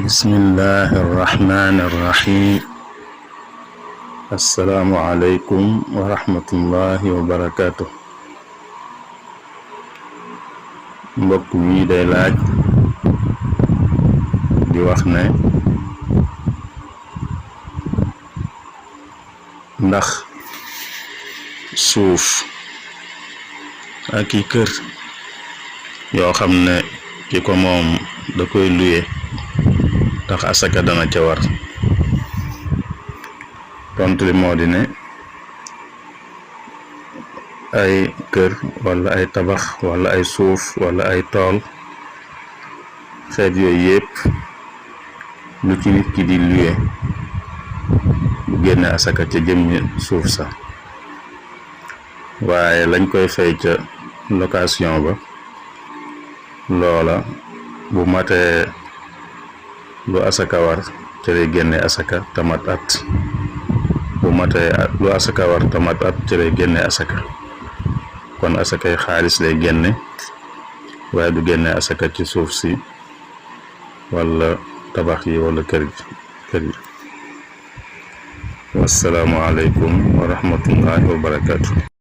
bismillahi irrahmani irrahim assalaamu aleykum wa rahmatullahi wa barakaatu. mbokk mi day laaj di wax ne ndax suuf ak i kër yoo xam ne ki ko moom da koy luye tax asaka dana ca war. tontu li moo di ne ay kër wala ay tabax wala ay suuf wala ay tool xeet yooyu yépp lu ci nit ki di luye bu génne asaka ca jëmmi suuf sa, waaye lañ koy fay ca location ba loola bu matee lu asaka war ca lay génne asaka tamat at, bu matee lu asaka war tamat at ca lay génne asaka. kon asakay xaalis lay génne waaye du génne asaka ci suuf si wala tabax yi wala kër yi. wassalaamu aleykum wa rahmatullahi wa barakaatu.